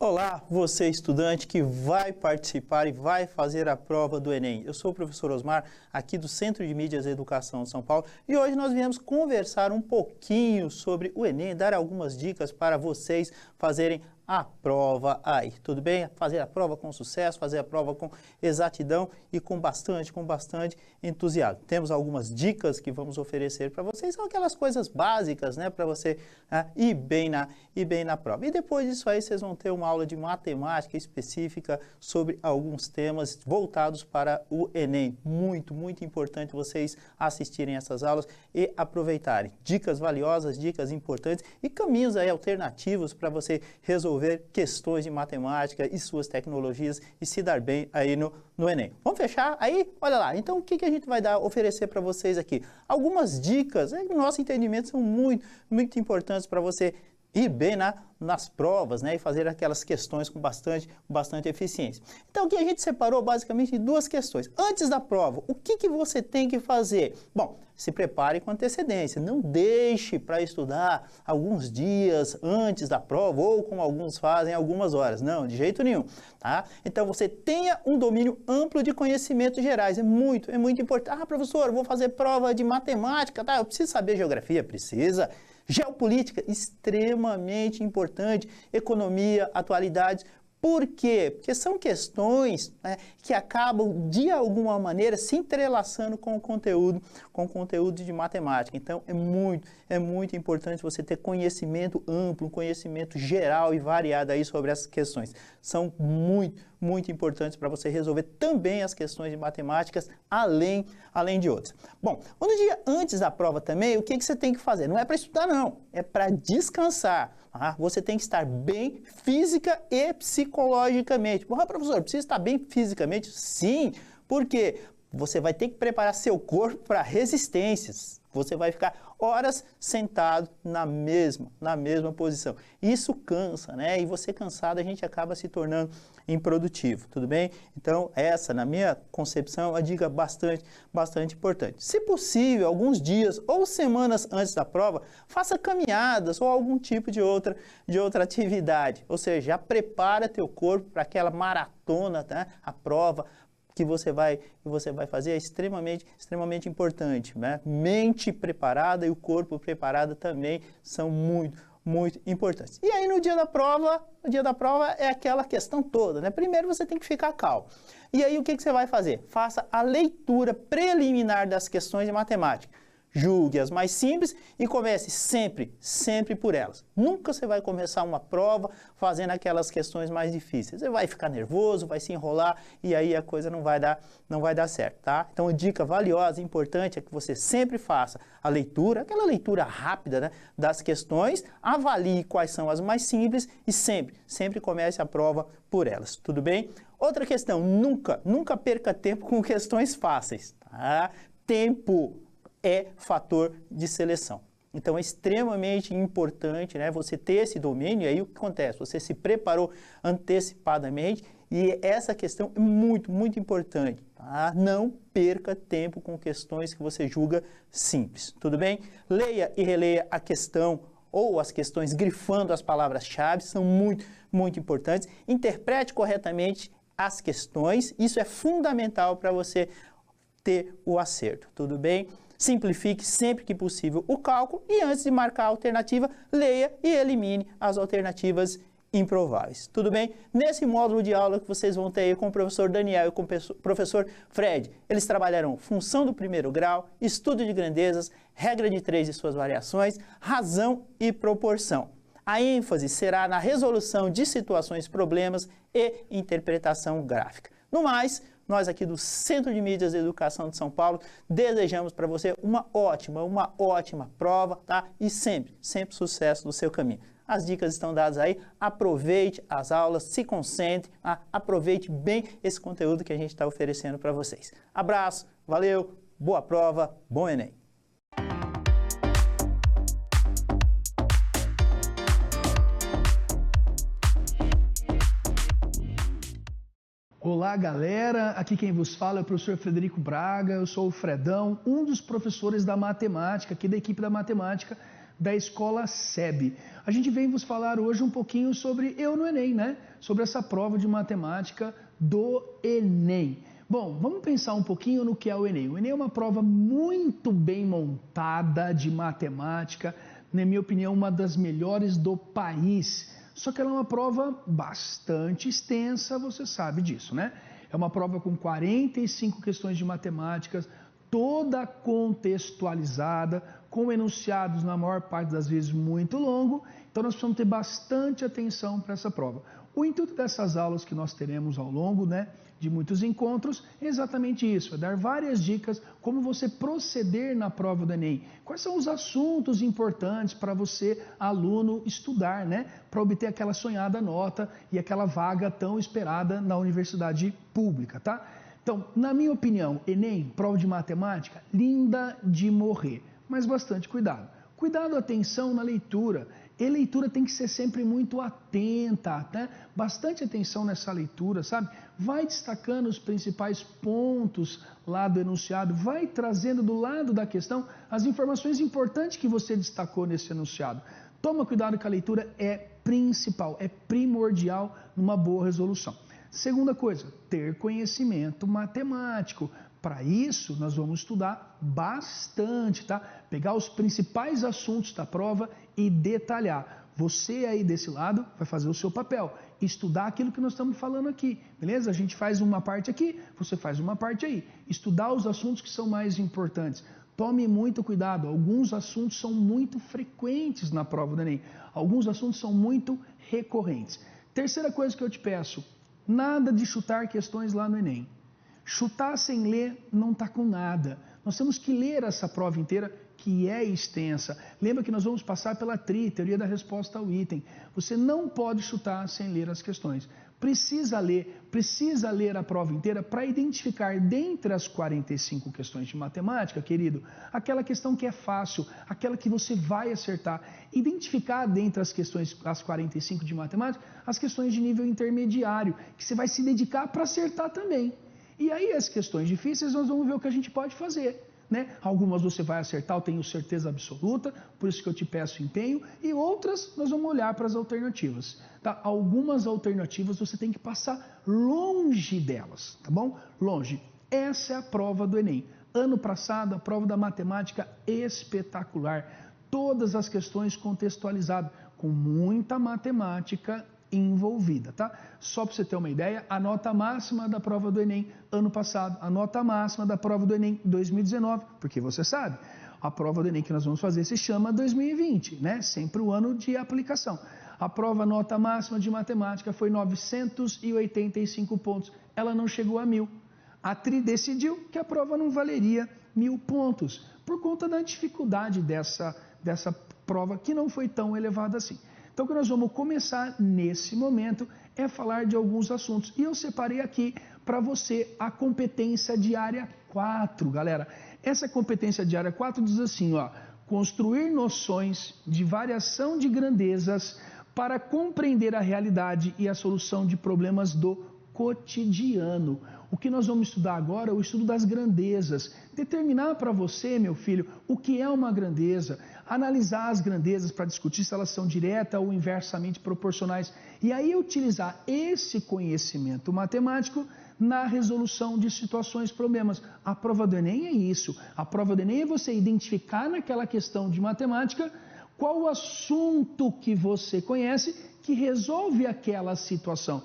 Olá, você estudante que vai participar e vai fazer a prova do Enem. Eu sou o professor Osmar, aqui do Centro de Mídias e Educação de São Paulo, e hoje nós viemos conversar um pouquinho sobre o Enem, dar algumas dicas para vocês fazerem a prova aí, tudo bem? Fazer a prova com sucesso, fazer a prova com exatidão e com bastante entusiasmo. Temos algumas dicas que vamos oferecer para vocês, são aquelas coisas básicas, né, para você ir bem na prova. E depois disso aí vocês vão ter uma aula de matemática específica sobre alguns temas voltados para o Enem. Muito importante vocês assistirem essas aulas e aproveitarem. Dicas valiosas, dicas importantes e caminhos aí alternativos para você resolver questões de matemática e suas tecnologias e se dar bem aí no Enem. Vamos fechar aí? Olha lá, então o que a gente vai oferecer para vocês aqui? Algumas dicas, no nosso entendimento, são muito importantes para você ir bem nas provas, né, e fazer aquelas questões com bastante eficiência. Então aqui a gente separou basicamente duas questões. Antes da prova, o que você tem que fazer? Bom, se prepare com antecedência, não deixe para estudar alguns dias antes da prova ou como alguns fazem algumas horas, não, de jeito nenhum, tá? Então você tenha um domínio amplo de conhecimentos gerais, é muito importante. Ah, professor, eu vou fazer prova de matemática, tá? Eu preciso saber geografia, precisa. Geopolítica, extremamente importante, economia, atualidades. Por quê? Porque são questões, né, que acabam, de alguma maneira, se entrelaçando com o conteúdo de matemática. Então, é muito importante você ter conhecimento amplo, conhecimento geral e variado aí sobre essas questões. São muito importantes para você resolver também as questões de matemáticas, além de outras. Bom, no dia antes da prova também, o que você tem que fazer? Não é para estudar, não. É para descansar. Você tem que estar bem física e psicologicamente. Bom, professor, precisa estar bem fisicamente? Sim, porque você vai ter que preparar seu corpo para resistências. Você vai ficar horas sentado na mesma posição. Isso cansa, né? E você cansado, a gente acaba se tornando improdutivo, tudo bem? Então, essa, na minha concepção, é uma dica bastante importante. Se possível, alguns dias ou semanas antes da prova, faça caminhadas ou algum tipo de outra atividade. Ou seja, já prepara teu corpo para aquela maratona, tá? A prova que você vai fazer é extremamente importante, né? Mente preparada e o corpo preparado também são muito importantes. E aí no dia da prova é aquela questão toda, né? Primeiro você tem que ficar calmo. E aí o que você vai fazer? Faça a leitura preliminar das questões de matemática. Julgue as mais simples e comece sempre por elas. Nunca você vai começar uma prova fazendo aquelas questões mais difíceis. Você vai ficar nervoso, vai se enrolar e aí a coisa não vai dar certo, tá? Então, a dica valiosa e importante é que você sempre faça a leitura, aquela leitura rápida, né, das questões, avalie quais são as mais simples e sempre comece a prova por elas, tudo bem? Outra questão, nunca perca tempo com questões fáceis, tá? Tempo é fator de seleção. Então, é extremamente importante, né, você ter esse domínio, e aí o que acontece? Você se preparou antecipadamente e essa questão é muito importante. Tá? Não perca tempo com questões que você julga simples, tudo bem? Leia e releia a questão ou as questões grifando as palavras-chave, são muito importantes. Interprete corretamente as questões, isso é fundamental para você ter o acerto, tudo bem? Simplifique sempre que possível o cálculo e antes de marcar a alternativa, leia e elimine as alternativas improváveis. Tudo bem? Nesse módulo de aula que vocês vão ter aí com o professor Daniel e com o professor Fred, eles trabalharão função do primeiro grau, estudo de grandezas, regra de 3 e suas variações, razão e proporção. A ênfase será na resolução de situações, problemas e interpretação gráfica. No mais, nós aqui do Centro de Mídias e Educação de São Paulo desejamos para você uma ótima prova, tá? E sempre sucesso no seu caminho. As dicas estão dadas aí, aproveite as aulas, se concentre, aproveite bem esse conteúdo que a gente está oferecendo para vocês. Abraço, valeu, boa prova, bom Enem! Olá, galera. Aqui quem vos fala é o professor Frederico Braga. Eu sou o Fredão, um dos professores da matemática, aqui da equipe da matemática da Escola SEB. A gente vem vos falar hoje um pouquinho sobre Eu no Enem, né? Sobre essa prova de matemática do Enem. Bom, vamos pensar um pouquinho no que é o Enem. O Enem é uma prova muito bem montada de matemática, na minha opinião, uma das melhores do país. Só que ela é uma prova bastante extensa, você sabe disso, né? É uma prova com 45 questões de matemática, toda contextualizada, com enunciados na maior parte das vezes muito longo, então nós precisamos ter bastante atenção para essa prova. O intuito dessas aulas que nós teremos ao longo, né, de muitos encontros, é exatamente isso, é dar várias dicas como você proceder na prova do Enem. Quais são os assuntos importantes para você, aluno, estudar, né, para obter aquela sonhada nota e aquela vaga tão esperada na universidade pública, tá? Então, na minha opinião, Enem, prova de matemática, linda de morrer, mas bastante cuidado. Cuidado, atenção na leitura. E leitura tem que ser sempre muito atenta, né? Bastante atenção nessa leitura, sabe? Vai destacando os principais pontos lá do enunciado, vai trazendo do lado da questão as informações importantes que você destacou nesse enunciado. Toma cuidado que a leitura é principal, é primordial numa boa resolução. Segunda coisa, ter conhecimento matemático. Para isso, nós vamos estudar bastante, tá? Pegar os principais assuntos da prova e detalhar. Você aí desse lado vai fazer o seu papel, estudar aquilo que nós estamos falando aqui, beleza? A gente faz uma parte aqui, você faz uma parte aí. Estudar os assuntos que são mais importantes. Tome muito cuidado, alguns assuntos são muito frequentes na prova do Enem, alguns assuntos são muito recorrentes. Terceira coisa que eu te peço, nada de chutar questões lá no Enem. Chutar sem ler não está com nada. Nós temos que ler essa prova inteira, que é extensa. Lembra que nós vamos passar pela TRI, teoria da resposta ao item. Você não pode chutar sem ler as questões. Precisa ler a prova inteira para identificar dentre as 45 questões de matemática, querido, aquela questão que é fácil, aquela que você vai acertar. Identificar dentre as questões, as 45 de matemática, as questões de nível intermediário, que você vai se dedicar para acertar também. E aí as questões difíceis nós vamos ver o que a gente pode fazer, né? Algumas você vai acertar, eu tenho certeza absoluta, por isso que eu te peço empenho, e outras nós vamos olhar para as alternativas, tá? Algumas alternativas você tem que passar longe delas, tá bom? Longe. Essa é a prova do Enem. Ano passado, a prova da matemática espetacular, todas as questões contextualizadas, com muita matemática envolvida, tá? Só para você ter uma ideia, a nota máxima da prova do Enem ano passado, a nota máxima da prova do Enem 2019, porque você sabe, a prova do Enem que nós vamos fazer se chama 2020, né? Sempre o ano de aplicação. A prova nota máxima de matemática foi 985 pontos, ela não chegou a 1.000. A TRI decidiu que a prova não valeria 1.000 pontos, por conta da dificuldade dessa prova que não foi tão elevada assim. Então, o que nós vamos começar nesse momento é falar de alguns assuntos. E eu separei aqui para você a competência de área 4, galera. Essa competência de área 4 diz assim, ó, construir noções de variação de grandezas para compreender a realidade e a solução de problemas do cotidiano. O que nós vamos estudar agora é o estudo das grandezas. Determinar para você, meu filho, o que é uma grandeza. Analisar as grandezas para discutir se elas são direta ou inversamente proporcionais. E aí utilizar esse conhecimento matemático na resolução de situações, problemas. A prova do Enem é isso. A prova do Enem é você identificar naquela questão de matemática qual o assunto que você conhece que resolve aquela situação.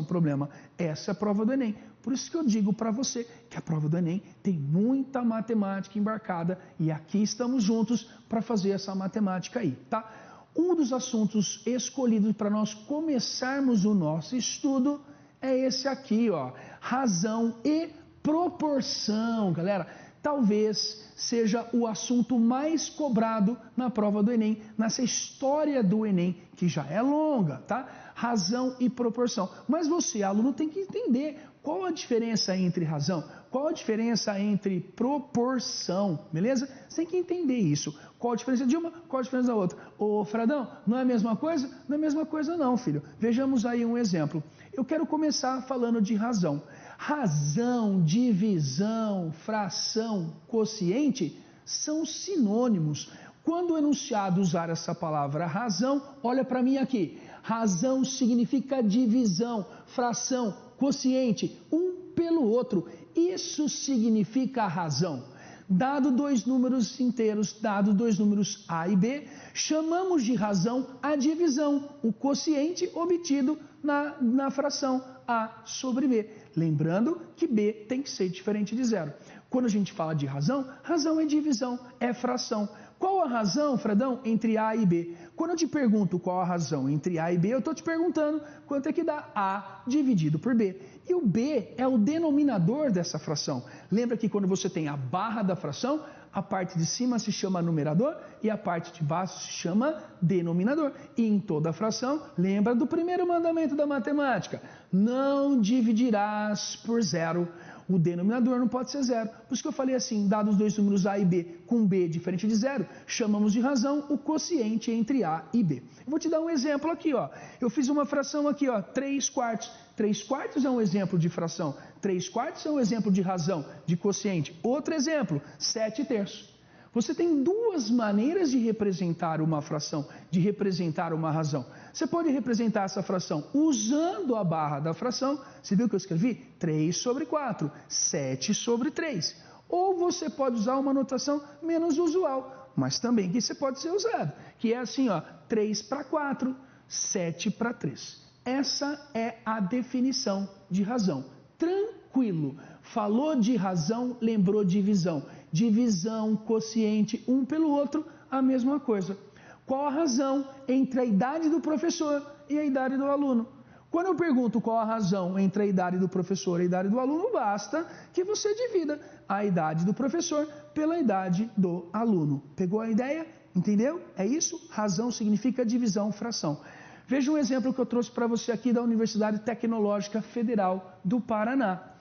Problema. Essa é a prova do Enem. Por isso que eu digo para você que a prova do Enem tem muita matemática embarcada e aqui estamos juntos para fazer essa matemática aí, tá? Um dos assuntos escolhidos para nós começarmos o nosso estudo é esse aqui, ó, razão e proporção, galera. Talvez seja o assunto mais cobrado na prova do Enem, nessa história do Enem, que já é longa, tá? Razão e proporção. Mas você, aluno, tem que entender qual a diferença entre razão, qual a diferença entre proporção, beleza? Você tem que entender isso. Qual a diferença de uma, qual a diferença da outra. Ô, Fradão, não é a mesma coisa? Não é a mesma coisa não, filho. Vejamos aí um exemplo. Eu quero começar falando de razão. Razão, divisão, fração, quociente são sinônimos, Quando o enunciado usar essa palavra razão, olha para mim aqui. Razão significa divisão, fração, quociente, um pelo outro. Isso significa a razão. Dado dois números inteiros, dado dois números A e B, chamamos de razão a divisão, o quociente obtido na fração A sobre B. Lembrando que B tem que ser diferente de zero. Quando a gente fala de razão, razão é divisão, é fração. Qual a razão, Fredão, entre A e B? Quando eu te pergunto qual a razão entre A e B, eu estou te perguntando quanto é que dá A dividido por B. E o B é o denominador dessa fração. Lembra que quando você tem a barra da fração, a parte de cima se chama numerador e a parte de baixo se chama denominador. E em toda fração, lembra do primeiro mandamento da matemática: não dividirás por zero. O denominador não pode ser zero. Por isso que eu falei assim, dados os dois números A e B com B diferente de zero, chamamos de razão o quociente entre A e B. Eu vou te dar um exemplo aqui, ó. Eu fiz uma fração aqui, ó, 3 quartos. 3 quartos é um exemplo de fração. 3 quartos é um exemplo de razão, de quociente. Outro exemplo, 7 terços. Você tem duas maneiras de representar uma fração, de representar uma razão. Você pode representar essa fração usando a barra da fração. Você viu que eu escrevi? 3 sobre 4, 7 sobre 3. Ou você pode usar uma notação menos usual, mas também que você pode ser usado, que é assim, ó, 3 para 4, 7 para 3. Essa é a definição de razão. Tranquilo. Falou de razão, lembrou divisão. Divisão, quociente, um pelo outro, a mesma coisa. Qual a razão entre a idade do professor e a idade do aluno? Quando eu pergunto qual a razão entre a idade do professor e a idade do aluno, basta que você divida a idade do professor pela idade do aluno. Pegou a ideia? Entendeu? É isso? Razão significa divisão, fração. Veja um exemplo que eu trouxe para você aqui da Universidade Tecnológica Federal do Paraná.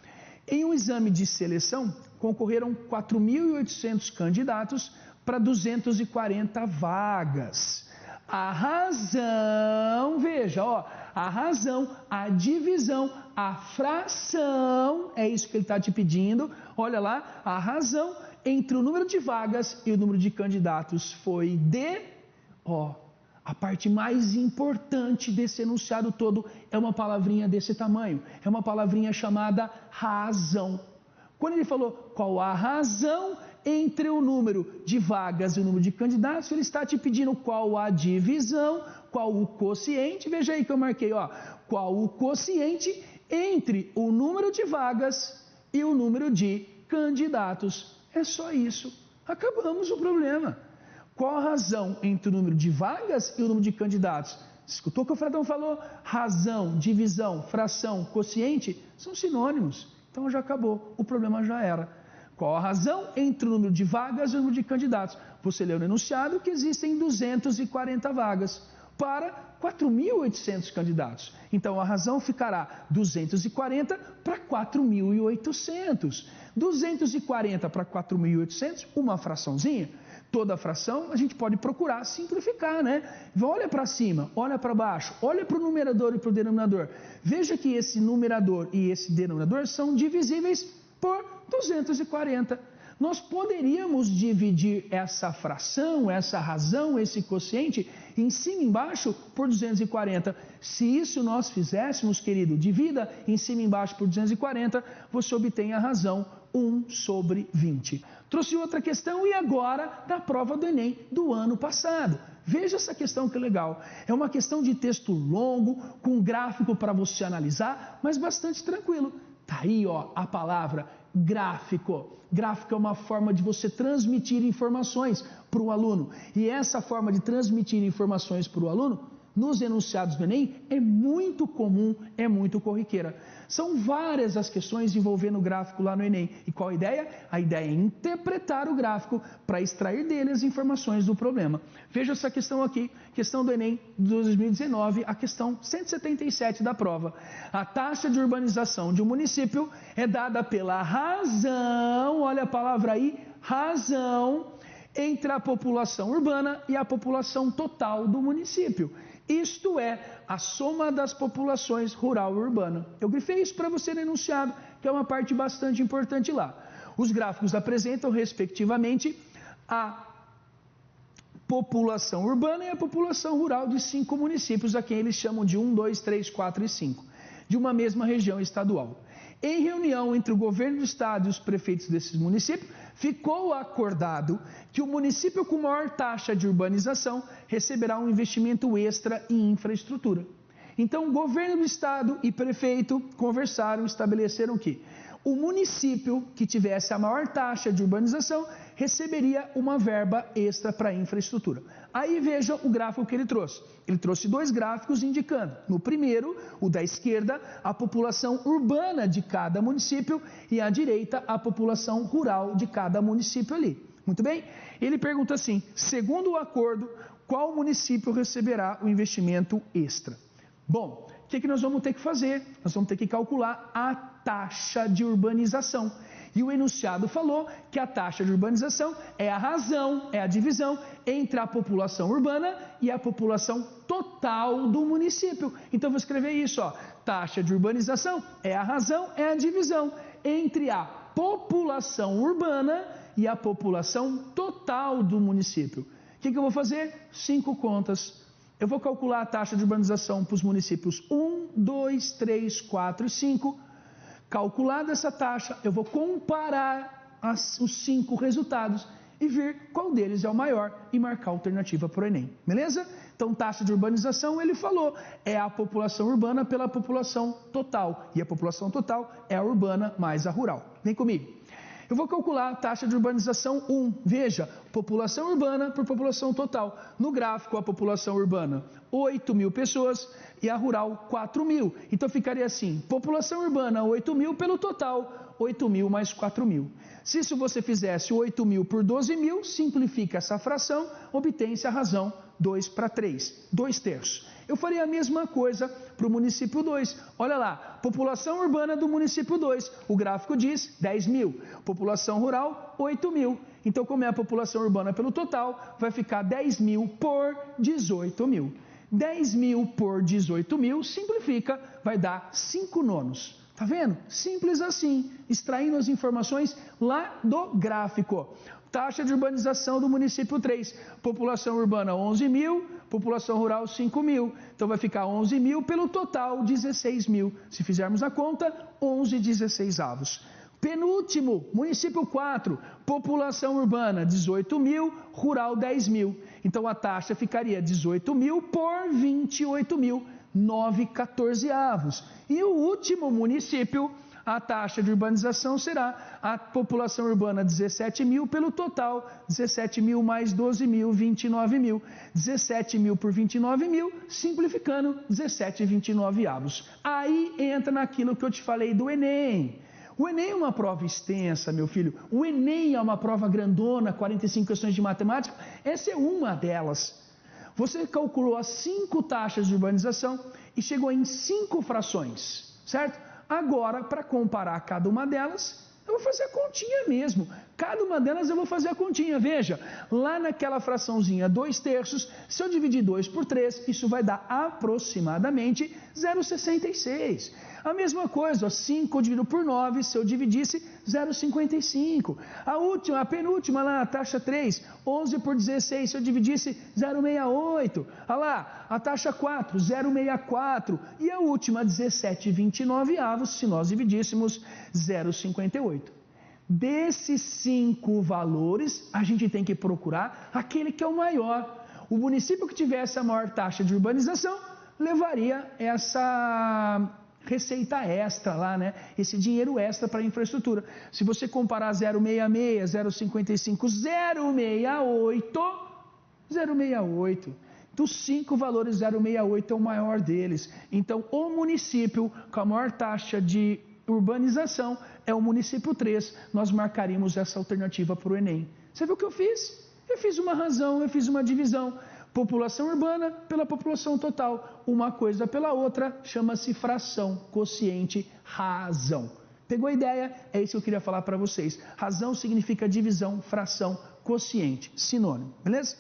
Em um exame de seleção, concorreram 4.800 candidatos para 240 vagas. A razão, veja, ó, a razão, a divisão, a fração, é isso que ele está te pedindo, olha lá, a razão entre o número de vagas e o número de candidatos foi de, ó, a parte mais importante desse enunciado todo é uma palavrinha desse tamanho, é uma palavrinha chamada razão. Quando ele falou qual a razão entre o número de vagas e o número de candidatos, ele está te pedindo qual a divisão, qual o quociente, veja aí que eu marquei, ó, qual o quociente entre o número de vagas e o número de candidatos. É só isso, acabamos o problema. Qual a razão entre o número de vagas e o número de candidatos? Escutou o que o Fredão falou? Razão, divisão, fração, quociente são sinônimos. Então já acabou, o problema já era. Qual a razão entre o número de vagas e o número de candidatos? Você leu no enunciado que existem 240 vagas para 4.800 candidatos. Então a razão ficará 240 para 4.800. 240 para 4.800, uma fraçãozinha. Toda fração a gente pode procurar simplificar, né? Olha para cima, olha para baixo, olha para o numerador e para o denominador. Veja que esse numerador e esse denominador são divisíveis por 240. Nós poderíamos dividir essa fração, essa razão, esse quociente em cima e embaixo por 240. Se isso nós fizéssemos, querido, divida em cima e embaixo por 240, você obtém a razão 1 sobre 20. Trouxe outra questão e agora da prova do Enem do ano passado. Veja essa questão que legal. É uma questão de texto longo, com gráfico para você analisar, mas bastante tranquilo. Tá aí, ó, a palavra gráfico. Gráfico é uma forma de você transmitir informações para o aluno. E essa forma de transmitir informações para o aluno, nos enunciados do Enem, é muito comum, é muito corriqueira. São várias as questões envolvendo o gráfico lá no Enem. E qual a ideia? A ideia é interpretar o gráfico para extrair dele as informações do problema. Veja essa questão aqui, questão do Enem de 2019, a questão 177 da prova. A taxa de urbanização de um município é dada pela razão, olha a palavra aí, razão, entre a população urbana e a população total do município. Isto é, a soma das populações rural e urbana. Eu grifei isso para você no enunciado, que é uma parte bastante importante lá. Os gráficos apresentam, respectivamente, a população urbana e a população rural de 5 municípios, a quem eles chamam de 1, 2, 3, 4 e 5, de uma mesma região estadual. Em reunião entre o governo do estado e os prefeitos desses municípios, ficou acordado que o município com maior taxa de urbanização receberá um investimento extra em infraestrutura. Então, o governo do estado e prefeito conversaram, estabeleceram que o município que tivesse a maior taxa de urbanização receberia uma verba extra para infraestrutura. Aí veja o gráfico que ele trouxe. Ele trouxe 2 gráficos indicando, no primeiro, o da esquerda, a população urbana de cada município e à direita, a população rural de cada município ali. Muito bem? Ele pergunta assim, segundo o acordo, qual município receberá o investimento extra? Bom, o que nós vamos ter que fazer? Nós vamos ter que calcular a taxa de urbanização. E o enunciado falou que a taxa de urbanização é a razão, é a divisão entre a população urbana e a população total do município. Então, eu vou escrever isso, ó. Taxa de urbanização é a razão, é a divisão entre a população urbana e a população total do município. O que eu vou fazer? 5 contas. Eu vou calcular a taxa de urbanização para os municípios 1, 2, 3, 4 e 5. Calculada essa taxa, eu vou comparar os 5 resultados e ver qual deles é o maior e marcar a alternativa para o Enem. Beleza? Então, taxa de urbanização, ele falou, é a população urbana pela população total. E a população total é a urbana mais a rural. Vem comigo. Eu vou calcular a taxa de urbanização 1. Veja, população urbana por população total. No gráfico, a população urbana, 8.000 pessoas e a rural, 4.000. Então, ficaria assim, população urbana, 8.000 pelo total, 8.000 mais 4.000. Se isso você fizesse 8.000 por 12.000, simplifica essa fração, obtém-se a razão 2 para 3, 2/3. Eu faria a mesma coisa para o município 2. Olha lá, população urbana do município 2. O gráfico diz 10.000. População rural, 8.000. Então, como é a população urbana pelo total, vai ficar 10.000 por 18.000. 10.000 por 18.000 simplifica, vai dar 5 nonos. Tá vendo? Simples assim, extraindo as informações lá do gráfico. Taxa de urbanização do município 3, população urbana 11.000, população rural 5.000. Então vai ficar 11.000 pelo total 16.000. Se fizermos a conta, 11/16. Penúltimo, município 4, população urbana 18.000, rural 10.000. Então a taxa ficaria 18.000 por 28.000, 9/14. E o último município, a taxa de urbanização será a população urbana 17.000 pelo total, 17.000 mais 12.000, 29.000. 17.000 por 29.000, simplificando, 17/29. Aí entra naquilo que eu te falei do Enem. O Enem é uma prova extensa, meu filho. O Enem é uma prova grandona, 45 questões de matemática. Essa é uma delas. Você calculou as 5 taxas de urbanização e chegou em 5 frações, certo? Agora, para comparar cada uma delas, eu vou fazer a continha mesmo. Cada uma delas eu vou fazer a continha. Veja, lá naquela fraçãozinha 2/3, se eu dividir 2 por 3, isso vai dar aproximadamente 0,66. A mesma coisa, ó, 5 dividido por 9, se eu dividisse 0,55. A penúltima lá, a taxa 3, 11 por 16, se eu dividisse 0,68. Olha lá, a taxa 4, 0,64. E a última, 17/29, se nós dividíssemos 0,58. Desses 5 valores, a gente tem que procurar aquele que é o maior. O município que tivesse a maior taxa de urbanização levaria essa receita extra lá, né? Esse dinheiro extra para a infraestrutura. Se você comparar 0,66, 0,55, 0,68, dos 5 valores, 0,68 é o maior deles. Então, o município com a maior taxa de urbanização é o município 3. Nós marcaríamos essa alternativa para o Enem. Você viu o que eu fiz? Eu fiz uma razão, eu fiz uma divisão. População urbana pela população total. Uma coisa pela outra, chama-se fração, quociente, razão. Pegou a ideia? É isso que eu queria falar para vocês. Razão significa divisão, fração, quociente, sinônimo, beleza?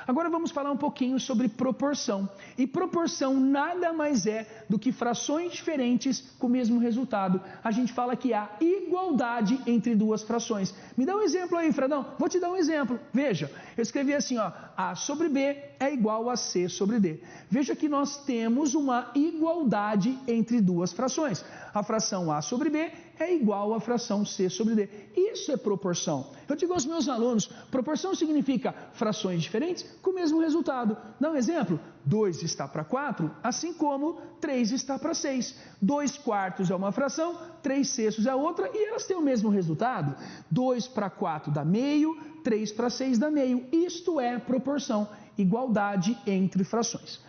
Agora vamos falar um pouquinho sobre proporção. E proporção nada mais é do que frações diferentes com o mesmo resultado. A gente fala que há igualdade entre duas frações. Me dá um exemplo aí, Fredão. Vou te dar um exemplo. Veja, eu escrevi assim, ó, A sobre B é igual a C sobre D. Veja que nós temos uma igualdade entre duas frações. A fração A sobre B é igual à fração C sobre D. Isso é proporção. Eu digo aos meus alunos, proporção significa frações diferentes com o mesmo resultado. Dá um exemplo, 2 está para 4, assim como 3 está para 6. 2 quartos é uma fração, 3 sextos é outra e elas têm o mesmo resultado. 2 para 4 dá meio, 3 para 6 dá meio. Isto é proporção, igualdade entre frações.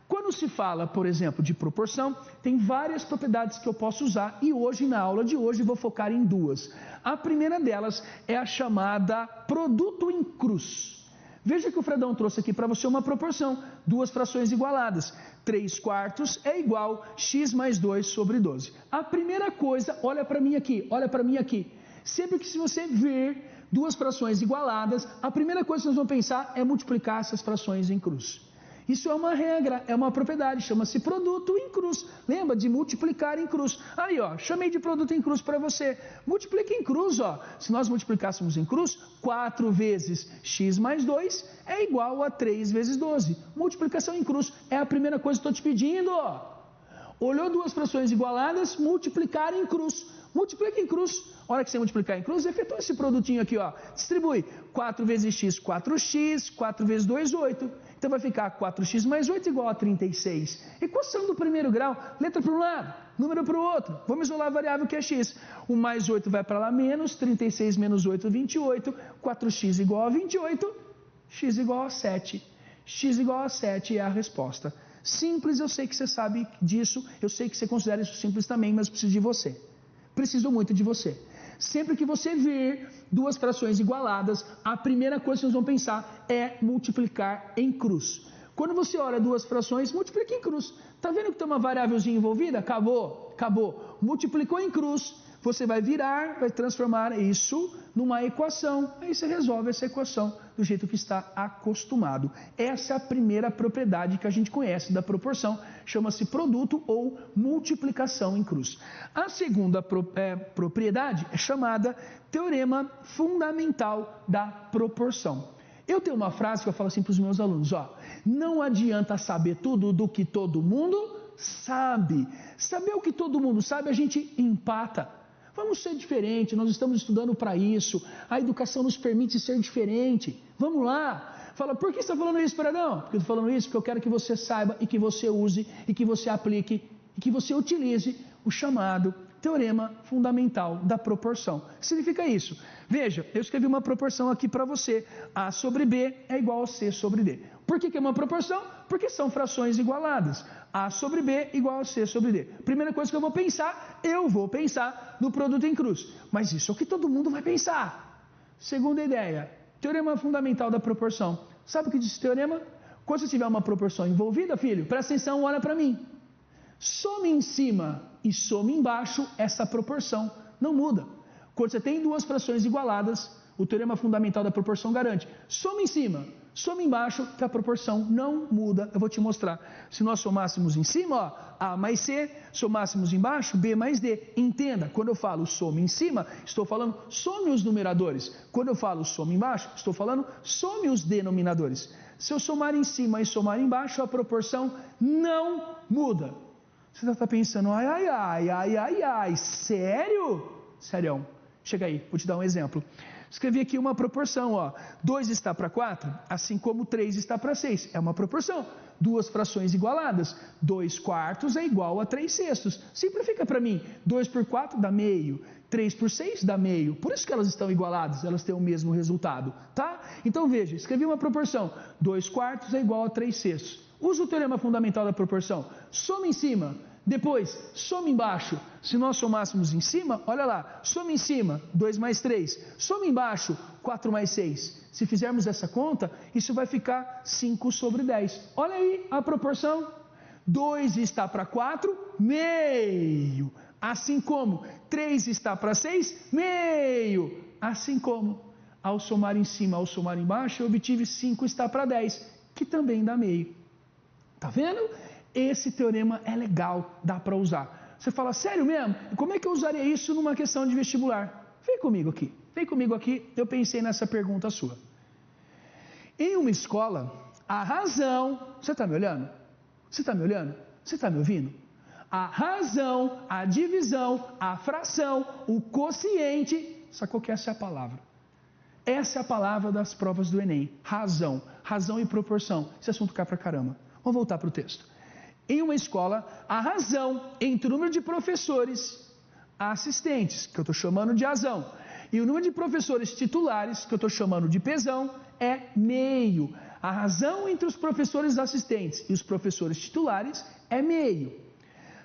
Quando se fala, por exemplo, de proporção, tem várias propriedades que eu posso usar e hoje, na aula de hoje, vou focar em duas. A primeira delas é a chamada produto em cruz. Veja que o Fredão trouxe aqui para você uma proporção, duas frações igualadas. 3 quartos é igual a x mais 2 sobre 12. A primeira coisa, olha para mim aqui, olha para mim aqui. Sempre que se você ver duas frações igualadas, a primeira coisa que nós vamos pensar é multiplicar essas frações em cruz. Isso é uma regra, é uma propriedade, chama-se produto em cruz. Lembra de multiplicar em cruz. Aí, ó, chamei de produto em cruz para você. Multiplica em cruz, ó. Se nós multiplicássemos em cruz, 4 vezes x mais 2 é igual a 3 vezes 12. Multiplicação em cruz é a primeira coisa que estou te pedindo, ó. Olhou duas frações igualadas, multiplicar em cruz. Multiplica em cruz. A hora que você multiplicar em cruz, efetua esse produtinho aqui, ó. Distribui. 4 vezes x, 4x. 4 vezes 2, 8. Então vai ficar 4x mais 8 igual a 36. Equação do primeiro grau, letra para um lado, número para o outro. Vamos isolar a variável que é x. O mais 8 vai para lá menos, 36 menos 8, 28. 4x igual a 28, x igual a 7. X igual a 7 é a resposta. Simples, eu sei que você sabe disso, eu sei que você considera isso simples também, mas preciso de você. Preciso muito de você. Sempre que você ver duas frações igualadas, a primeira coisa que nós vamos pensar é multiplicar em cruz. Quando você olha duas frações, multiplica em cruz. Está vendo que tem uma variávelzinha envolvida? Acabou, acabou. Multiplicou em cruz, você vai virar, vai transformar isso numa equação. Aí você resolve essa equação do jeito que está acostumado. Essa é a primeira propriedade que a gente conhece da proporção, chama-se produto ou multiplicação em cruz. A segunda propriedade é chamada teorema fundamental da proporção. Eu tenho uma frase que eu falo assim para os meus alunos, ó, não adianta saber tudo do que todo mundo sabe. Saber o que todo mundo sabe, a gente empata. Vamos ser diferente, nós estamos estudando para isso, a educação nos permite ser diferente. Vamos lá. Fala, por que você está falando isso, Fredão? Porque eu estou falando isso porque eu quero que você saiba e que você use e que você aplique e que você utilize o chamado teorema fundamental da proporção. Significa isso. Veja, eu escrevi uma proporção aqui para você. A sobre B é igual a C sobre D. Por que é uma proporção? Porque são frações igualadas. A sobre B igual a C sobre D. Primeira coisa que eu vou pensar no produto em cruz. Mas isso é o que todo mundo vai pensar. Segunda ideia, teorema fundamental da proporção. Sabe o que diz esse teorema? Quando você tiver uma proporção envolvida, filho, presta atenção, olha para mim. Some em cima e some embaixo, essa proporção não muda. Quando você tem duas frações igualadas, o teorema fundamental da proporção garante. Some em cima, some embaixo, que a proporção não muda. Eu vou te mostrar. Se nós somássemos em cima, ó, A mais C, somássemos embaixo, B mais D. Entenda, quando eu falo some em cima, estou falando some os numeradores. Quando eu falo some embaixo, estou falando some os denominadores. Se eu somar em cima e somar embaixo, a proporção não muda. Você está pensando, ai, sério? Sério, chega aí, vou te dar um exemplo. Escrevi aqui uma proporção, ó. 2 está para 4, assim como 3 está para 6. É uma proporção. Duas frações igualadas. 2 quartos é igual a 3 sextos. Simplifica para mim. 2 por 4 dá meio. 3 por 6 dá meio. Por isso que elas estão igualadas, elas têm o mesmo resultado, tá? Então veja, escrevi uma proporção. 2 quartos é igual a 3 sextos. Usa o teorema fundamental da proporção. Soma em cima. Depois, soma embaixo. Se nós somássemos em cima, olha lá, soma em cima, 2 mais 3. Soma embaixo, 4 mais 6. Se fizermos essa conta, isso vai ficar 5 sobre 10. Olha aí a proporção. 2 está para 4, meio. Assim como 3 está para 6, meio. Assim como Ao somar em cima, ao somar embaixo, eu obtive 5 está para 10, que também dá meio. Tá vendo? Esse teorema é legal, dá para usar. Você fala, sério mesmo? Como é que eu usaria isso numa questão de vestibular? Vem comigo aqui, eu pensei nessa pergunta sua. Em uma escola, a razão... Você está me olhando? Você está me olhando? Você está me ouvindo? A razão, a divisão, a fração, o quociente... Sacou que essa é a palavra? Essa é a palavra das provas do Enem. Razão. Razão e proporção. Esse assunto cai pra caramba. Vamos voltar para o texto. Em uma escola, a razão entre o número de professores assistentes, que eu estou chamando de azão, e o número de professores titulares, que eu estou chamando de pesão, é meio. A razão entre os professores assistentes e os professores titulares é meio.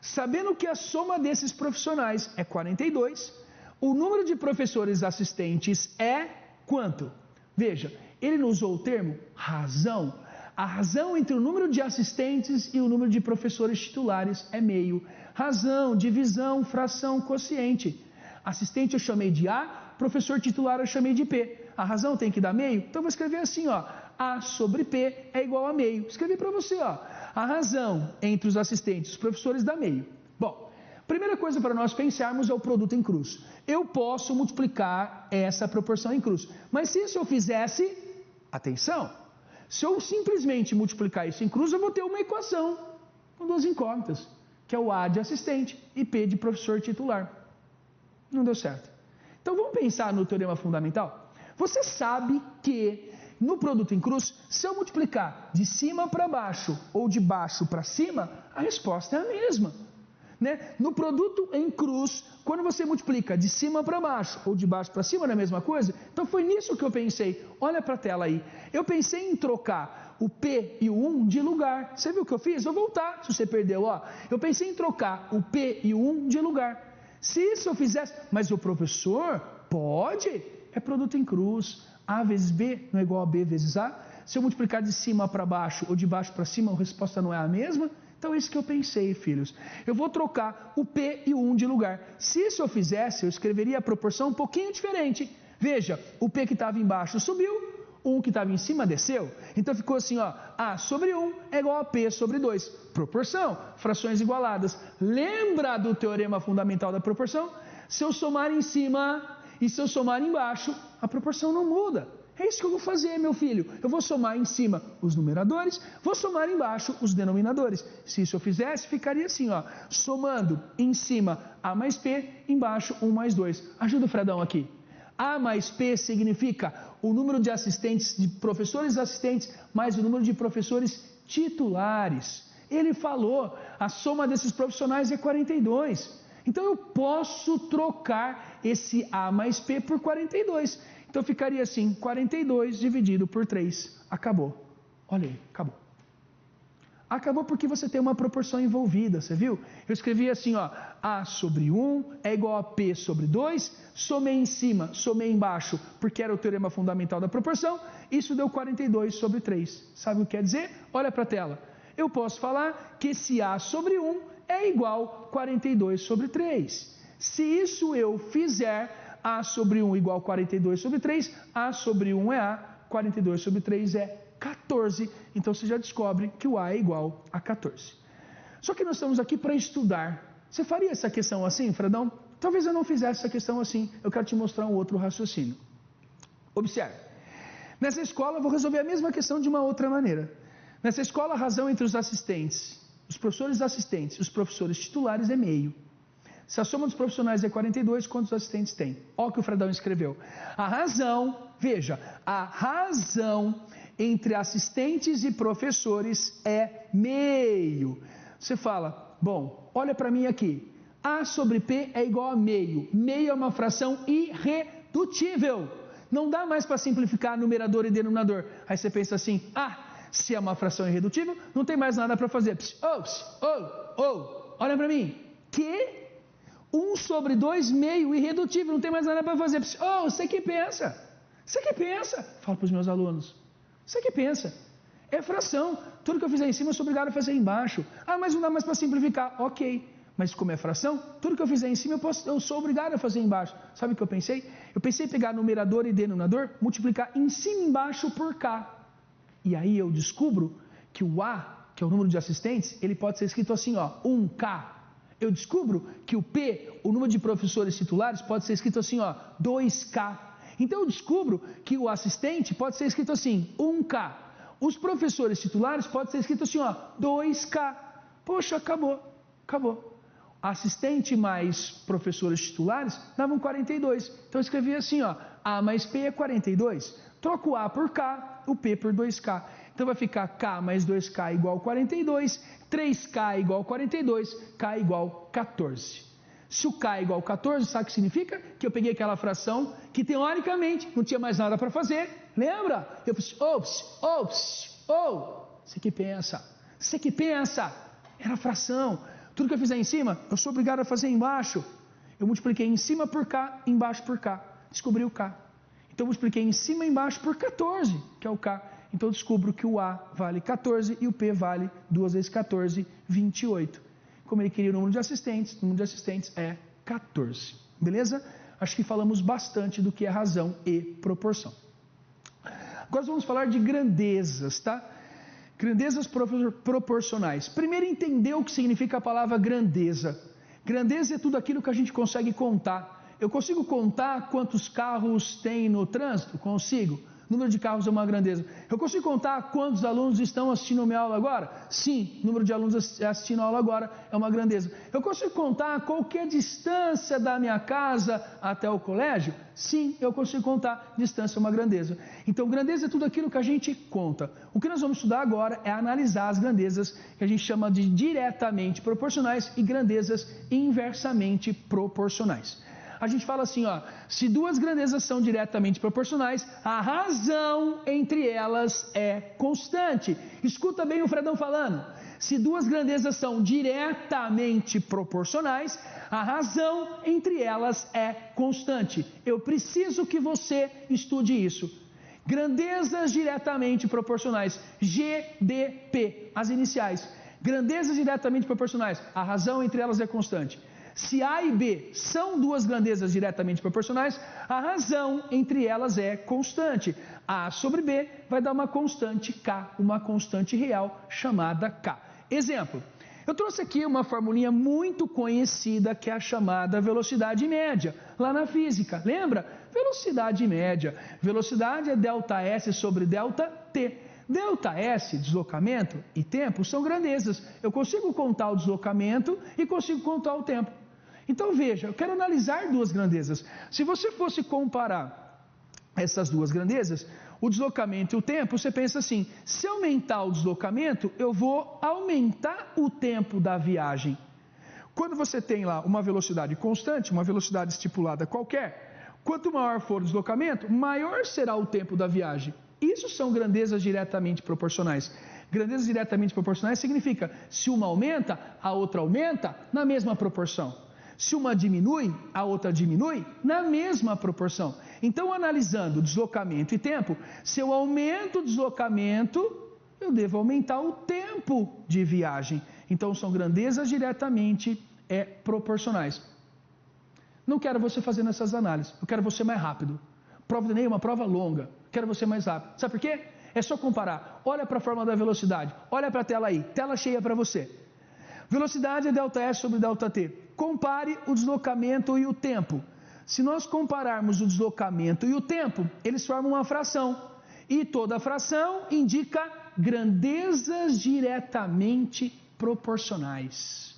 Sabendo que a soma desses profissionais é 42, o número de professores assistentes é quanto? Veja, ele não usou o termo razão. A razão entre o número de assistentes e o número de professores titulares é meio. Razão, divisão, fração, quociente. Assistente eu chamei de A, professor titular eu chamei de P. A razão tem que dar meio? Então eu vou escrever assim, ó. A sobre P é igual a meio. Escrevi para você, ó. A razão entre os assistentes e os professores dá meio. Bom, primeira coisa para nós pensarmos é o produto em cruz. Eu posso multiplicar essa proporção em cruz. Mas se isso eu fizesse, atenção, se eu simplesmente multiplicar isso em cruz, eu vou ter uma equação com duas incógnitas, que é o A de assistente e P de professor titular. Não deu certo. Então vamos pensar no teorema fundamental? Você sabe que no produto em cruz, se eu multiplicar de cima para baixo ou de baixo para cima, a resposta é a mesma. Né? No produto em cruz, quando você multiplica de cima para baixo ou de baixo para cima, não é a mesma coisa? Então foi nisso que eu pensei. Olha para a tela aí. Eu pensei em trocar o P e o 1 de lugar. Você viu o que eu fiz? Vou voltar, se você perdeu. Ó. Eu pensei em trocar o P e o 1 de lugar. Se isso eu fizesse... Mas o professor pode. É produto em cruz. A vezes B não é igual a B vezes A. Se eu multiplicar de cima para baixo ou de baixo para cima, a resposta não é a mesma. Então é isso que eu pensei, filhos. Eu vou trocar o P e o 1 de lugar. Se isso eu fizesse, eu escreveria a proporção um pouquinho diferente. Veja, o P que estava embaixo subiu, o 1 que estava em cima desceu. Então ficou assim, ó, A sobre 1 é igual a P sobre 2. Proporção, frações igualadas. Lembra do teorema fundamental da proporção? Se eu somar em cima e se eu somar embaixo, a proporção não muda. É isso que eu vou fazer, meu filho. Eu vou somar em cima os numeradores, vou somar embaixo os denominadores. Se isso eu fizesse, ficaria assim, ó. Somando em cima A mais P, embaixo 1 mais 2. Ajuda o Fredão aqui. A mais P significa o número de assistentes, de professores assistentes, mais o número de professores titulares. Ele falou, a soma desses profissionais é 42. Então eu posso trocar esse A mais P por 42. Então ficaria assim, 42 dividido por 3. Acabou. Olha aí, acabou. Acabou porque você tem uma proporção envolvida, você viu? Eu escrevi assim, ó, A sobre 1 é igual a P sobre 2, somei em cima, somei embaixo, porque era o teorema fundamental da proporção, isso deu 42 sobre 3. Sabe o que quer dizer? Olha para a tela. Eu posso falar que esse A sobre 1 é igual a 42 sobre 3. Se isso eu fizer, A sobre 1 igual a 42 sobre 3, A sobre 1 é A, 42 sobre 3 é 14. Então você já descobre que o A é igual a 14. Só que nós estamos aqui para estudar. Você faria essa questão assim, Fredão? Talvez eu não fizesse essa questão assim. Eu quero te mostrar um outro raciocínio. Observe. Nessa escola eu vou resolver a mesma questão de uma outra maneira. Nessa escola a razão entre os assistentes, os professores assistentes e os professores titulares é meio. Se a soma dos profissionais é 42, quantos assistentes tem? Olha o que o Fredão escreveu. A razão, veja, a razão entre assistentes e professores é meio. Você fala, bom, olha para mim aqui. A sobre P é igual a meio. Meio é uma fração irredutível. Não dá mais para simplificar numerador e denominador. Aí você pensa assim, se é uma fração irredutível, não tem mais nada para fazer. Olha para mim. Que? 1 sobre 2, meio, irredutível, não tem mais nada para fazer. Você que pensa. Você que pensa. Falo para os meus alunos. Você que pensa. É fração. Tudo que eu fizer em cima, eu sou obrigado a fazer embaixo. Mas não dá mais para simplificar. Ok. Mas como é fração, tudo que eu fizer em cima eu sou obrigado a fazer embaixo. Sabe o que eu pensei? Eu pensei em pegar numerador e denominador, multiplicar em cima e embaixo por K. E aí eu descubro que o A, que é o número de assistentes, ele pode ser escrito assim, ó, 1K. Eu descubro que o P, o número de professores titulares, pode ser escrito assim, ó, 2K. Então eu descubro que o assistente pode ser escrito assim, 1K. Os professores titulares pode ser escrito assim, ó, 2K. Poxa, acabou. Assistente mais professores titulares davam 42. Então eu escrevi assim, ó, A mais P é 42. Troco o A por K, o P por 2K. Então vai ficar K mais 2K igual 42, 3K igual 42, K igual 14. Se o K é igual 14, sabe o que significa? Que eu peguei aquela fração que teoricamente não tinha mais nada para fazer. Lembra? Eu fiz, você que pensa, era fração. Tudo que eu fizer em cima, eu sou obrigado a fazer embaixo. Eu multipliquei em cima por K, embaixo por K. Descobri o K. Então eu multipliquei em cima e embaixo por 14, que é o K. Então eu descubro que o A vale 14 e o P vale 2 vezes 14, 28. Como ele queria o número de assistentes é 14. Beleza? Acho que falamos bastante do que é razão e proporção. Agora vamos falar de grandezas, tá? Grandezas proporcionais. Primeiro, entender o que significa a palavra grandeza. Grandeza é tudo aquilo que a gente consegue contar. Eu consigo contar quantos carros tem no trânsito? Consigo. Número de carros é uma grandeza. Eu consigo contar quantos alunos estão assistindo a minha aula agora? Sim, número de alunos assistindo a aula agora é uma grandeza. Eu consigo contar qual que é a distância da minha casa até o colégio? Sim, eu consigo contar. Distância é uma grandeza. Então, grandeza é tudo aquilo que a gente conta. O que nós vamos estudar agora é analisar as grandezas que a gente chama de diretamente proporcionais e grandezas inversamente proporcionais. A gente fala assim, ó, se duas grandezas são diretamente proporcionais, a razão entre elas é constante. Escuta bem o Fredão falando. Se duas grandezas são diretamente proporcionais, a razão entre elas é constante. Eu preciso que você estude isso. Grandezas diretamente proporcionais, GDP, as iniciais. Grandezas diretamente proporcionais, a razão entre elas é constante. Se A e B são duas grandezas diretamente proporcionais, a razão entre elas é constante. A sobre B vai dar uma constante K, uma constante real chamada K. Exemplo, eu trouxe aqui uma formulinha muito conhecida que é a chamada velocidade média, lá na física. Lembra? Velocidade média. Velocidade é ΔS sobre ΔT. ΔS, deslocamento, e tempo são grandezas. Eu consigo contar o deslocamento e consigo contar o tempo. Então veja, eu quero analisar duas grandezas. Se você fosse comparar essas duas grandezas, o deslocamento e o tempo, você pensa assim, se aumentar o deslocamento, eu vou aumentar o tempo da viagem. Quando você tem lá uma velocidade constante, uma velocidade estipulada qualquer, quanto maior for o deslocamento, maior será o tempo da viagem. Isso são grandezas diretamente proporcionais. Grandezas diretamente proporcionais significa, se uma aumenta, a outra aumenta na mesma proporção. Se uma diminui, a outra diminui na mesma proporção. Então, analisando deslocamento e tempo, se eu aumento o deslocamento, eu devo aumentar o tempo de viagem. Então, são grandezas diretamente proporcionais. Não quero você fazendo essas análises, eu quero você mais rápido. Prova do Enem é uma prova longa, quero você mais rápido. Sabe por quê? É só comparar. Olha para a fórmula da velocidade, olha para a tela aí, tela cheia para você. Velocidade é ΔS sobre ΔT. Compare o deslocamento e o tempo. Se nós compararmos o deslocamento e o tempo, eles formam uma fração. E toda fração indica grandezas diretamente proporcionais.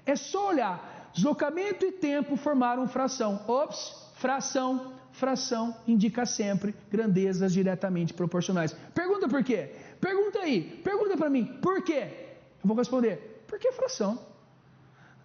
É só olhar. Deslocamento e tempo formaram fração. Ops, fração. Fração indica sempre grandezas diretamente proporcionais. Pergunta por quê? Pergunta aí. Pergunta para mim. Por quê? Eu vou responder. Porque é fração.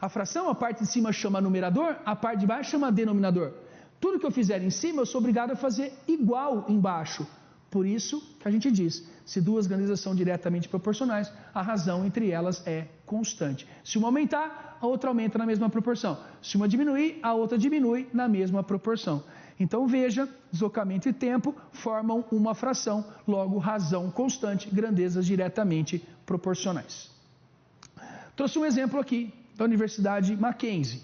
A fração, a parte de cima chama numerador, a parte de baixo chama denominador. Tudo que eu fizer em cima, eu sou obrigado a fazer igual embaixo. Por isso que a gente diz, se duas grandezas são diretamente proporcionais, a razão entre elas é constante. Se uma aumentar, a outra aumenta na mesma proporção. Se uma diminuir, a outra diminui na mesma proporção. Então veja, deslocamento e tempo formam uma fração, logo razão constante, grandezas diretamente proporcionais. Trouxe um exemplo aqui da Universidade Mackenzie.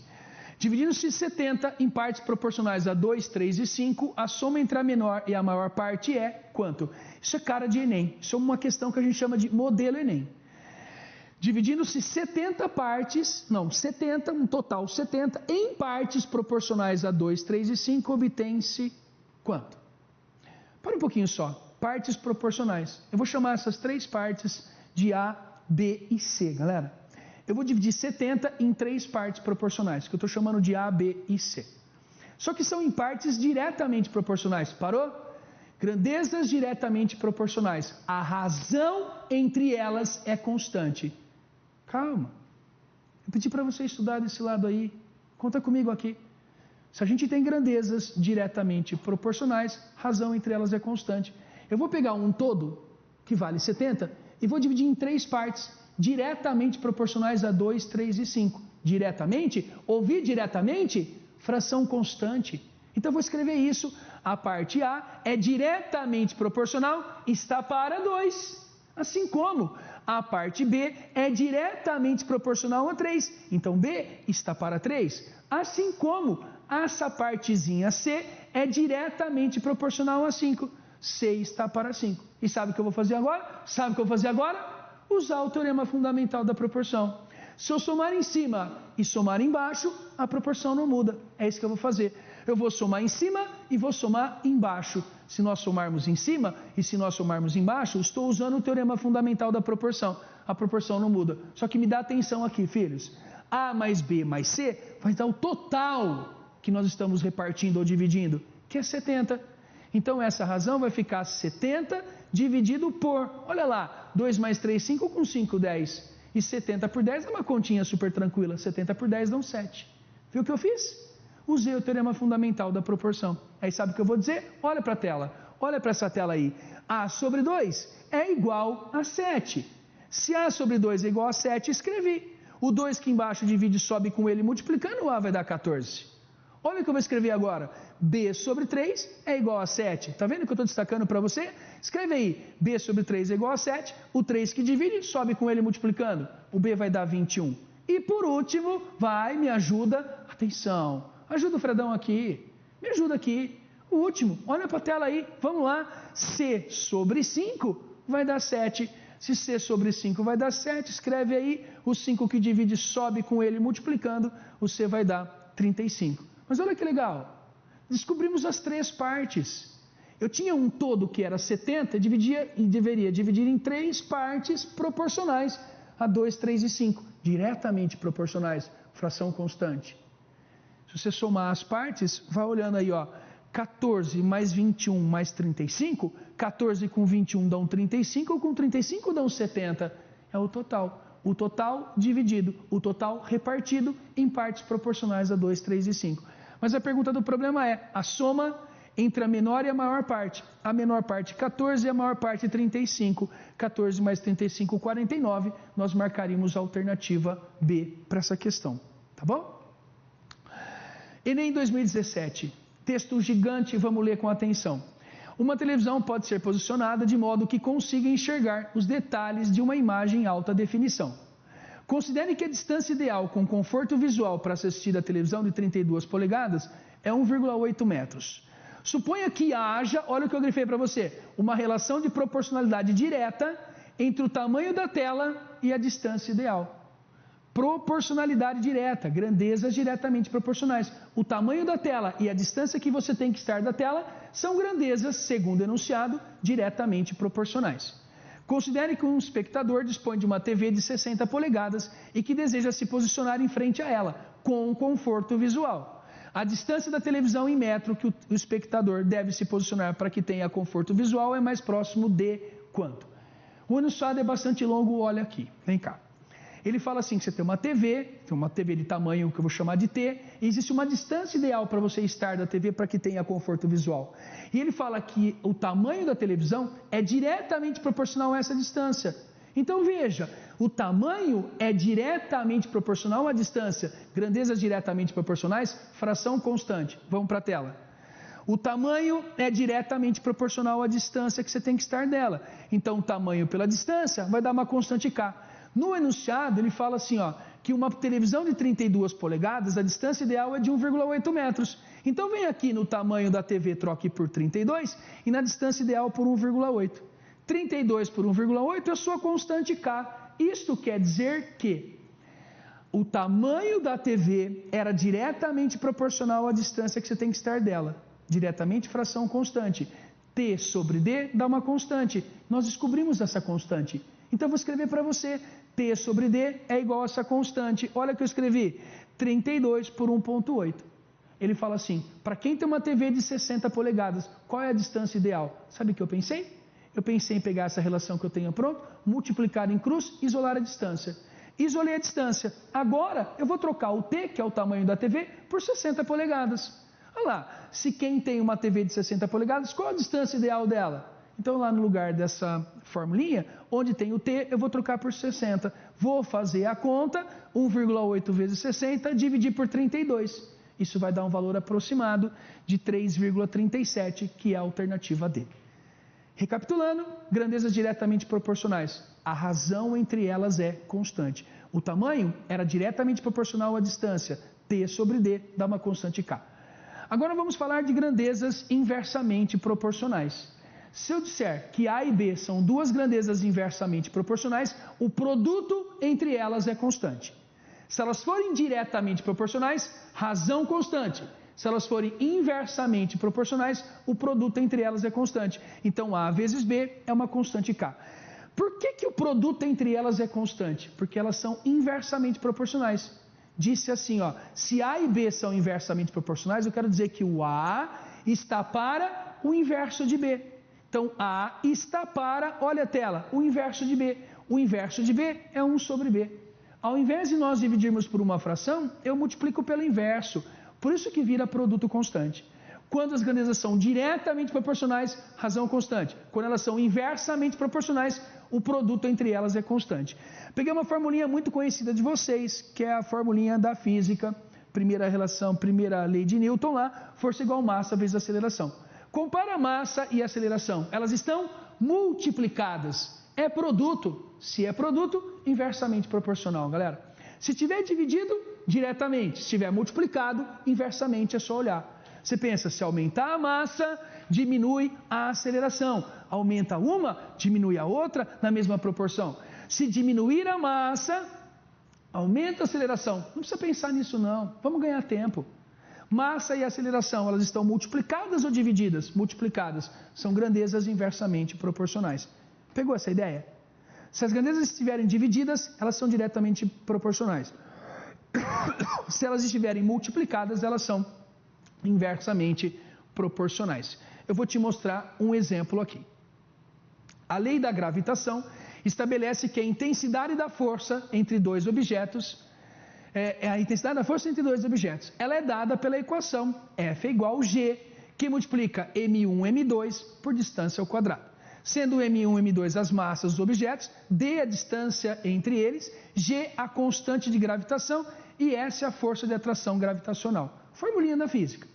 Dividindo-se 70 em partes proporcionais a 2, 3 e 5, a soma entre a menor e a maior parte é quanto? Isso é cara de Enem. Isso é uma questão que a gente chama de modelo Enem. Dividindo-se 70 partes, um total 70, em partes proporcionais a 2, 3 e 5, obtém-se quanto? Para um pouquinho só. Partes proporcionais. Eu vou chamar essas três partes de A, B e C, galera. Eu vou dividir 70 em três partes proporcionais, que eu estou chamando de A, B e C. Só que são em partes diretamente proporcionais. Parou? Grandezas diretamente proporcionais. A razão entre elas é constante. Calma. Eu pedi para você estudar desse lado aí. Conta comigo aqui. Se a gente tem grandezas diretamente proporcionais, razão entre elas é constante. Eu vou pegar um todo, que vale 70, e vou dividir em três partes, diretamente proporcionais a 2, 3 e 5. Diretamente, ouvir diretamente, fração constante. Então eu vou escrever isso. A parte A é diretamente proporcional, está para 2. Assim como a parte B é diretamente proporcional a 3. Então B está para 3. Assim como essa partezinha C é diretamente proporcional a 5. C está para 5. E sabe o que eu vou fazer agora? Usar o teorema fundamental da proporção. Se eu somar em cima e somar embaixo, a proporção não muda. É isso que eu vou fazer. Eu vou somar em cima e vou somar embaixo. Se nós somarmos em cima e se nós somarmos embaixo, estou usando o teorema fundamental da proporção. A proporção não muda. Só que me dá atenção aqui, filhos. A mais B mais C vai dar o total que nós estamos repartindo ou dividindo, que é 70. Então essa razão vai ficar 70 dividido por, olha lá, 2 mais 3, 5, com 5, 10. E 70 por 10 é uma continha super tranquila. 70 por 10 dão 7. Viu o que eu fiz? Usei o teorema fundamental da proporção. Aí sabe o que eu vou dizer? Olha para a tela. Olha para essa tela aí. A sobre 2 é igual a 7. Se A sobre 2 é igual a 7, escrevi. O 2 que embaixo divide sobe com ele multiplicando, o A vai dar 14. Olha o que eu vou escrever agora. B sobre 3 é igual a 7. Está vendo que eu estou destacando para você? Escreve aí. B sobre 3 é igual a 7. O 3 que divide sobe com ele multiplicando. O B vai dar 21. E por último, me ajuda. Atenção. Ajuda o Fredão aqui. Me ajuda aqui. O último. Olha para a tela aí. Vamos lá. C sobre 5 vai dar 7. Se C sobre 5 vai dar 7, escreve aí. O 5 que divide sobe com ele multiplicando. O C vai dar 35. Mas olha que legal, descobrimos as três partes. Eu tinha um todo que era 70 e deveria dividir em três partes proporcionais a 2, 3 e 5, diretamente proporcionais, fração constante. Se você somar as partes, vai olhando aí, ó, 14 mais 21 mais 35, 14 com 21 dão 35, com 35 dão 70, é o total. O total dividido, o total repartido em partes proporcionais a 2, 3 e 5. Mas a pergunta do problema é a soma entre a menor e a maior parte. A menor parte 14 e a maior parte 35. 14 mais 35, 49. Nós marcaríamos a alternativa B para essa questão. Tá bom? Enem 2017. Texto gigante, vamos ler com atenção. Uma televisão pode ser posicionada de modo que consiga enxergar os detalhes de uma imagem em alta definição. Considere que a distância ideal com conforto visual para assistir a televisão de 32 polegadas é 1,8 metros. Suponha que haja, olha o que eu grifei para você, uma relação de proporcionalidade direta entre o tamanho da tela e a distância ideal. Proporcionalidade direta, grandezas diretamente proporcionais. O tamanho da tela e a distância que você tem que estar da tela são grandezas, segundo o enunciado, diretamente proporcionais. Considere que um espectador dispõe de uma TV de 60 polegadas e que deseja se posicionar em frente a ela, com conforto visual. A distância da televisão em metro que o espectador deve se posicionar para que tenha conforto visual é mais próximo de quanto? O enunciado é bastante longo, olha aqui, vem cá. Ele fala assim que você tem uma TV de tamanho que eu vou chamar de T, e existe uma distância ideal para você estar da TV para que tenha conforto visual. E ele fala que o tamanho da televisão é diretamente proporcional a essa distância. Então veja, o tamanho é diretamente proporcional à distância. Grandezas diretamente proporcionais, fração constante. Vamos para a tela. O tamanho é diretamente proporcional à distância que você tem que estar dela. Então o tamanho pela distância vai dar uma constante K. No enunciado, ele fala assim, ó, que uma televisão de 32 polegadas, a distância ideal é de 1,8 metros. Então vem aqui no tamanho da TV, troque por 32 e na distância ideal por 1,8. 32 por 1,8 é a sua constante K. Isto quer dizer que o tamanho da TV era diretamente proporcional à distância que você tem que estar dela. Diretamente fração constante. T sobre D dá uma constante. Nós descobrimos essa constante. Então eu vou escrever para você. T sobre D é igual a essa constante. Olha que eu escrevi. 32 por 1,8. Ele fala assim, para quem tem uma TV de 60 polegadas, qual é a distância ideal? Sabe o que eu pensei? Eu pensei em pegar essa relação que eu tenho pronto, multiplicar em cruz, isolar a distância. Isolei a distância. Agora eu vou trocar o T, que é o tamanho da TV, por 60 polegadas. Olha lá, se quem tem uma TV de 60 polegadas, qual a distância ideal dela? Então lá no lugar dessa formulinha, onde tem o T, eu vou trocar por 60. Vou fazer a conta, 1,8 vezes 60, dividir por 32. Isso vai dar um valor aproximado de 3,37, que é a alternativa D. Recapitulando, grandezas diretamente proporcionais. A razão entre elas é constante. O tamanho era diretamente proporcional à distância. T sobre D dá uma constante K. Agora vamos falar de grandezas inversamente proporcionais. Se eu disser que A e B são duas grandezas inversamente proporcionais, o produto entre elas é constante. Se elas forem diretamente proporcionais, razão constante. Se elas forem inversamente proporcionais, o produto entre elas é constante. Então, A vezes B é uma constante K. Por que o produto entre elas é constante? Porque elas são inversamente proporcionais. Disse assim, ó, se A e B são inversamente proporcionais, eu quero dizer que o A está para o inverso de B. Então, A está para, olha a tela, o inverso de B. O inverso de B é 1 sobre B. Ao invés de nós dividirmos por uma fração, eu multiplico pelo inverso. Por isso que vira produto constante. Quando as grandezas são diretamente proporcionais, razão constante. Quando elas são inversamente proporcionais, o produto entre elas é constante. Peguei uma formulinha muito conhecida de vocês, que é a formulinha da física, primeira lei de Newton lá, força igual massa vezes aceleração. Compara a massa e a aceleração. Elas estão multiplicadas. É produto. Se é produto, inversamente proporcional, galera. Se tiver dividido, diretamente. Se tiver multiplicado, inversamente, é só olhar. Você pensa, se aumentar a massa, diminui a aceleração. Aumenta uma, diminui a outra na mesma proporção. Se diminuir a massa, aumenta a aceleração. Não precisa pensar nisso não, vamos ganhar tempo. Massa e aceleração, elas estão multiplicadas ou divididas? Multiplicadas. São grandezas inversamente proporcionais. Pegou essa ideia? Se as grandezas estiverem divididas, elas são diretamente proporcionais. Se elas estiverem multiplicadas, elas são inversamente proporcionais. Eu vou te mostrar um exemplo aqui. A lei da gravitação estabelece que a intensidade da força entre dois objetos, ela é dada pela equação F é igual a G, que multiplica M1, M2 por distância ao quadrado. Sendo M1 e M2 as massas dos objetos, D a distância entre eles, G a constante de gravitação e S a força de atração gravitacional. Formulinha da física.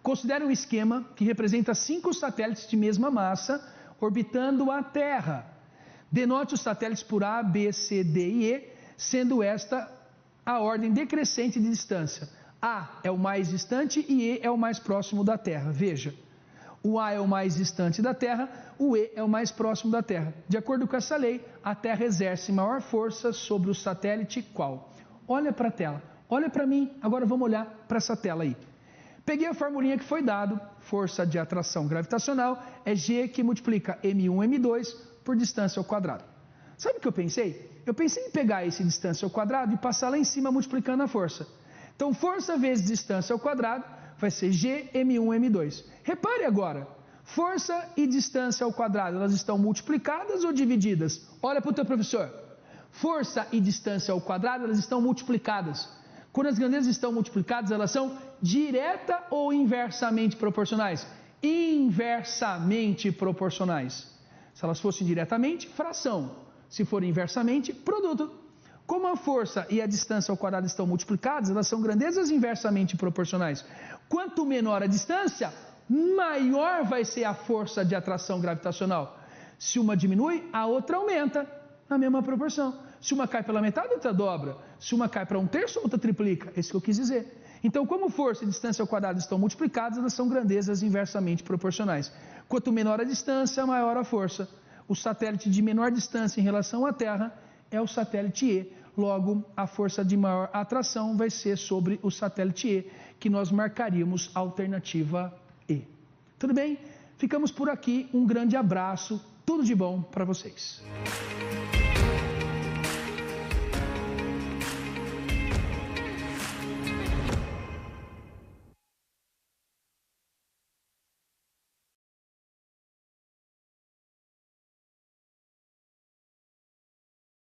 Considere um esquema que representa 5 satélites de mesma massa orbitando a Terra. Denote os satélites por A, B, C, D e E, sendo esta a ordem decrescente de distância. A é o mais distante e E é o mais próximo da Terra. Veja. O A é o mais distante da Terra, o E é o mais próximo da Terra. De acordo com essa lei, a Terra exerce maior força sobre o satélite qual? Olha para a tela, olha para mim, agora vamos olhar para essa tela aí. Peguei a formulinha que foi dado, força de atração gravitacional é G que multiplica M1, M2 por distância ao quadrado. Sabe o que eu pensei? Eu pensei em pegar esse distância ao quadrado e passar lá em cima multiplicando a força. Então, força vezes distância ao quadrado vai ser G, M1, M2. Repare agora, força e distância ao quadrado, elas estão multiplicadas ou divididas? Olha para o teu professor. Força e distância ao quadrado, elas estão multiplicadas. Quando as grandezas estão multiplicadas, elas são direta ou inversamente proporcionais? Inversamente proporcionais. Se elas fossem diretamente, fração. Se forem inversamente, produto. Como a força e a distância ao quadrado estão multiplicadas, elas são grandezas inversamente proporcionais. Quanto menor a distância, maior vai ser a força de atração gravitacional. Se uma diminui, a outra aumenta na mesma proporção. Se uma cai pela metade, outra dobra. Se uma cai para 1/3, outra triplica. É isso que eu quis dizer. Então, como força e distância ao quadrado estão multiplicadas, elas são grandezas inversamente proporcionais. Quanto menor a distância, maior a força. O satélite de menor distância em relação à Terra é o satélite E. Logo, a força de maior atração vai ser sobre o satélite E, que nós marcaríamos a alternativa E. Tudo bem? Ficamos por aqui. Um grande abraço. Tudo de bom para vocês.